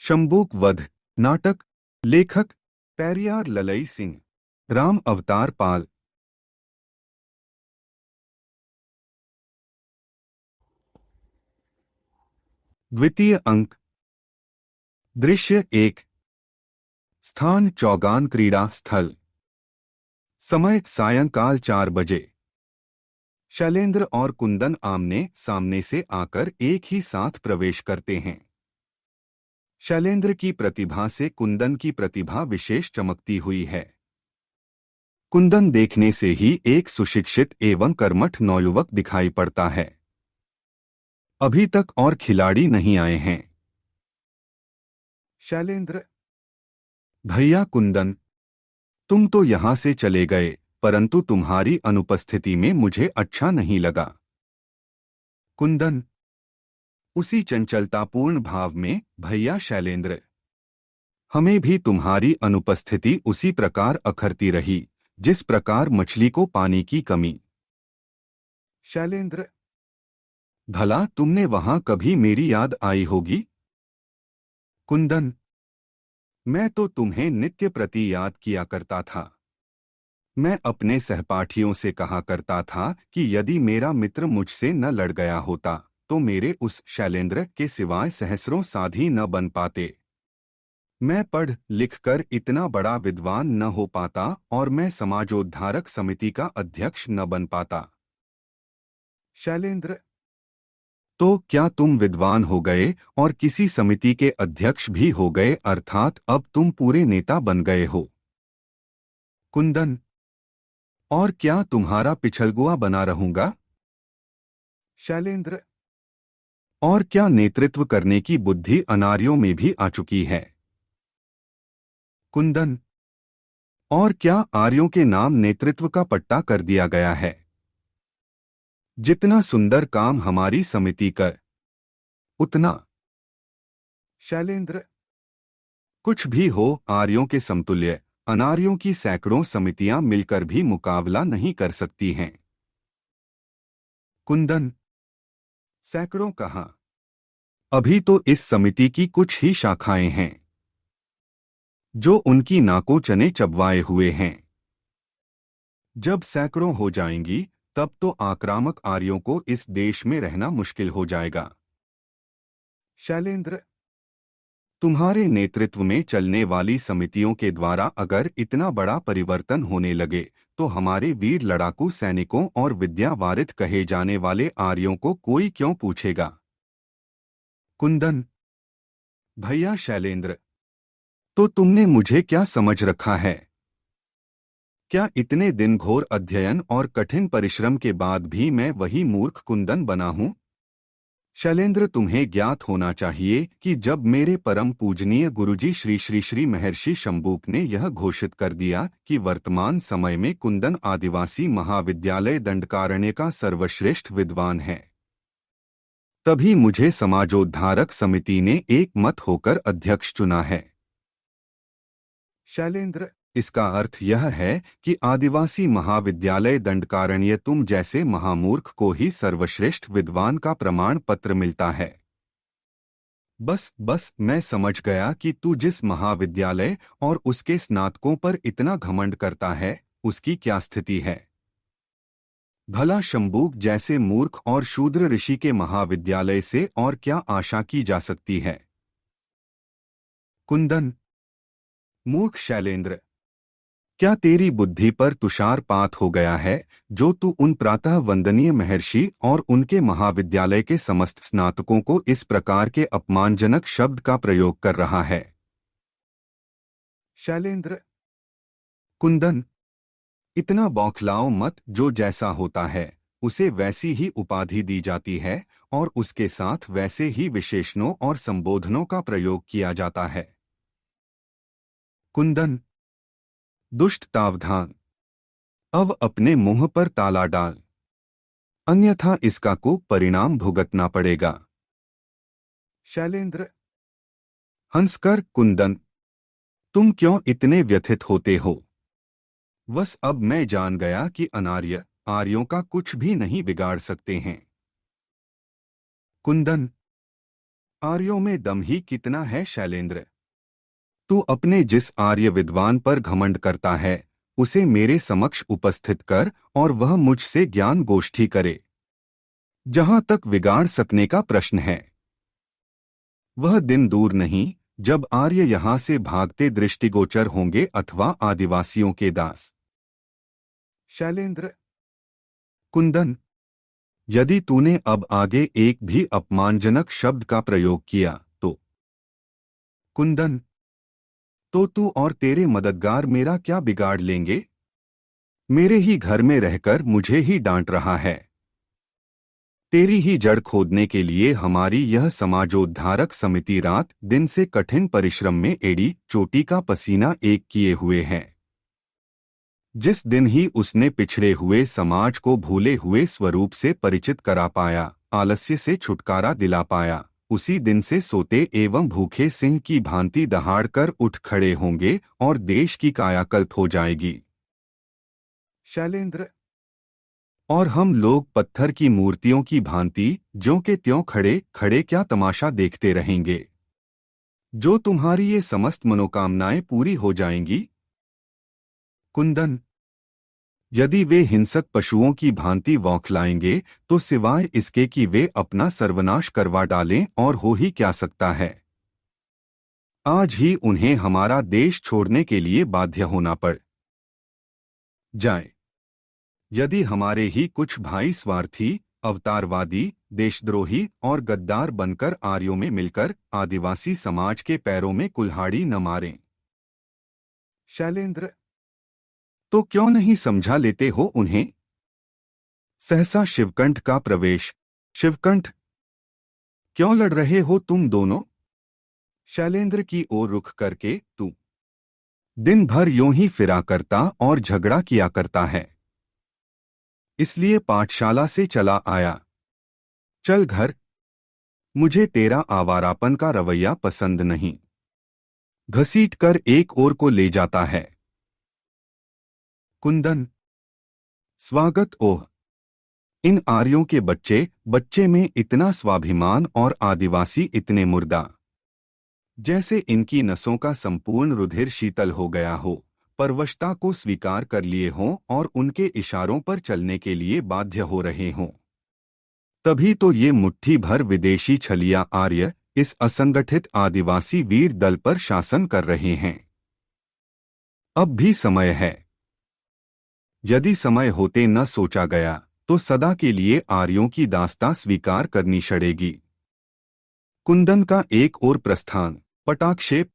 शंबुक वध नाटक। लेखक पेरियार ललई सिंह। राम अवतार पाल। द्वितीय अंक। दृश्य 1। स्थान चौगान क्रीड़ा स्थल। समय सायंकाल 4 बजे। शैलेंद्र और कुंदन आमने सामने से आकर एक ही साथ प्रवेश करते हैं। शैलेंद्र की प्रतिभा से कुंदन की प्रतिभा विशेष चमकती हुई है। कुंदन देखने से ही एक सुशिक्षित एवं कर्मठ नौयुवक दिखाई पड़ता है। अभी तक और खिलाड़ी नहीं आए हैं। शैलेंद्र: भैया कुंदन, तुम तो यहां से चले गए, परंतु तुम्हारी अनुपस्थिति में मुझे अच्छा नहीं लगा। कुंदन उसी चंचलतापूर्ण भाव में: भैया शैलेंद्र, हमें भी तुम्हारी अनुपस्थिति उसी प्रकार अखरती रही जिस प्रकार मछली को पानी की कमी। शैलेंद्र: भला तुमने वहां कभी मेरी याद आई होगी? कुंदन: मैं तो तुम्हें नित्य प्रति याद किया करता था। मैं अपने सहपाठियों से कहा करता था कि यदि मेरा मित्र मुझसे न लड़ गया होता तो मेरे उस शैलेंद्र के सिवाय सहस्रों साथी न बन पाते। मैं पढ़ लिखकर इतना बड़ा विद्वान न हो पाता और मैं समाजोद्धारक समिति का अध्यक्ष न बन पाता। शैलेंद्र: तो क्या तुम विद्वान हो गए और किसी समिति के अध्यक्ष भी हो गए, अर्थात अब तुम पूरे नेता बन गए हो? कुंदन: और क्या तुम्हारा पिछलगुआ बना रहूंगा? शैलेंद्र: और क्या नेतृत्व करने की बुद्धि अनार्यों में भी आ चुकी है? कुंदन: और क्या आर्यों के नाम नेतृत्व का पट्टा कर दिया गया है? जितना सुंदर काम हमारी समिति कर उतना। शैलेंद्र: कुछ भी हो, आर्यों के समतुल्य अनार्यों की सैकड़ों समितियां मिलकर भी मुकाबला नहीं कर सकती हैं। कुंदन: सैकड़ों कहाँ, अभी तो इस समिति की कुछ ही शाखाएं हैं जो उनकी नाकों चने चबवाए हुए हैं। जब सैकड़ों हो जाएंगी तब तो आक्रामक आर्यों को इस देश में रहना मुश्किल हो जाएगा। शैलेंद्र: तुम्हारे नेतृत्व में चलने वाली समितियों के द्वारा अगर इतना बड़ा परिवर्तन होने लगे तो हमारे वीर लड़ाकू सैनिकों और विद्यावारिध कहे जाने वाले आर्यों को कोई क्यों पूछेगा? कुंदन: भैया शैलेंद्र, तो तुमने मुझे क्या समझ रखा है? क्या इतने दिन घोर अध्ययन और कठिन परिश्रम के बाद भी मैं वही मूर्ख कुंदन बना हूं? शैलेंद्र, तुम्हें ज्ञात होना चाहिए कि जब मेरे परम पूजनीय गुरुजी श्री श्री श्री महर्षि शंबुक ने यह घोषित कर दिया कि वर्तमान समय में कुंदन आदिवासी महाविद्यालय दंडकारण्य का सर्वश्रेष्ठ विद्वान है, तभी मुझे समाजोद्धारक समिति ने एक मत होकर अध्यक्ष चुना है। शैलेंद्र: इसका अर्थ यह है कि आदिवासी महाविद्यालय दंडकारण्य तुम जैसे महामूर्ख को ही सर्वश्रेष्ठ विद्वान का प्रमाण पत्र मिलता है। बस मैं समझ गया कि तू जिस महाविद्यालय और उसके स्नातकों पर इतना घमंड करता है उसकी क्या स्थिति है। भला शंबुक जैसे मूर्ख और शूद्र ऋषि के महाविद्यालय से और क्या आशा की जा सकती है? कुंदन: मूर्ख शैलेंद्र, क्या तेरी बुद्धि पर तुषारपात हो गया है जो तू उन प्रातः वंदनीय महर्षि और उनके महाविद्यालय के समस्त स्नातकों को इस प्रकार के अपमानजनक शब्द का प्रयोग कर रहा है? शैलेंद्र: कुंदन, इतना बौखलाओ मत। जो जैसा होता है उसे वैसी ही उपाधि दी जाती है और उसके साथ वैसे ही विशेषणों और संबोधनों का प्रयोग किया जाता है। कुंदन: दुष्ट तावधान, अब अपने मुंह पर ताला डाल, अन्यथा इसका को परिणाम भुगतना पड़ेगा। शैलेंद्र: हंसकर कुंदन, तुम क्यों इतने व्यथित होते हो? बस अब मैं जान गया कि अनार्य आर्यों का कुछ भी नहीं बिगाड़ सकते हैं। कुंदन: आर्यों में दम ही कितना है शैलेंद्र। तू अपने जिस आर्य विद्वान पर घमंड करता है उसे मेरे समक्ष उपस्थित कर और वह मुझसे ज्ञान गोष्ठी करे। जहां तक बिगाड़ सकने का प्रश्न है, वह दिन दूर नहीं जब आर्य यहां से भागते दृष्टिगोचर होंगे अथवा आदिवासियों के दास। शैलेंद्र, कुंदन, यदि तूने अब आगे एक भी अपमानजनक शब्द का प्रयोग किया तो कुंदन, तो तू और तेरे मददगार मेरा क्या बिगाड़ लेंगे? मेरे ही घर में रहकर मुझे ही डांट रहा है। तेरी ही जड़ खोदने के लिए हमारी यह समाजोद्धारक समिति रात दिन से कठिन परिश्रम में एड़ी चोटी का पसीना एक किए हुए है। जिस दिन ही उसने पिछड़े हुए समाज को भूले हुए स्वरूप से परिचित करा पाया, आलस्य से छुटकारा दिला पाया, उसी दिन से सोते एवं भूखे सिंह की भांति दहाड़कर उठ खड़े होंगे और देश की कायाकल्प हो जाएगी। शैलेंद्र, और हम लोग पत्थर की मूर्तियों की भांति ज्यों के त्यों खड़े खड़े क्या तमाशा देखते रहेंगे? जो तुम्हारी ये समस्त मनोकामनाएं पूरी हो जाएंगी? कुंदन, यदि वे हिंसक पशुओं की भांति बौखलाएंगे तो सिवाय इसके कि वे अपना सर्वनाश करवा डालें और हो ही क्या सकता है। आज ही उन्हें हमारा देश छोड़ने के लिए बाध्य होना पड़ जाए। यदि हमारे ही कुछ भाई स्वार्थी, अवतारवादी, देशद्रोही और गद्दार बनकर आर्यों में मिलकर आदिवासी समाज के पैरों में कुल्हाड़ी न मारें। शैलेंद्र, तो क्यों नहीं समझा लेते हो उन्हें? सहसा शिवकंठ का प्रवेश। शिवकंठ, क्यों लड़ रहे हो तुम दोनों? शैलेंद्र की ओर रुख करके, तू दिन भर यूं ही फिरा करता और झगड़ा किया करता है, इसलिए पाठशाला से चला आया। चल घर, मुझे तेरा आवारापन का रवैया पसंद नहीं। घसीट कर एक ओर को ले जाता है। कुंदन, स्वागत। ओह, इन आर्यों के बच्चे बच्चे में इतना स्वाभिमान और आदिवासी इतने मुर्दा, जैसे इनकी नसों का संपूर्ण रुधिर शीतल हो गया हो, परवशता को स्वीकार कर लिए हों और उनके इशारों पर चलने के लिए बाध्य हो रहे हों। तभी तो ये मुट्ठी भर विदेशी छलिया आर्य इस असंगठित आदिवासी वीर दल पर शासन कर रहे हैं। अब भी समय है। यदि समय होते न सोचा गया तो सदा के लिए आर्यों की दास्तां स्वीकार करनी पड़ेगी। कुंदन का एक और प्रस्थान, पटाक्षेप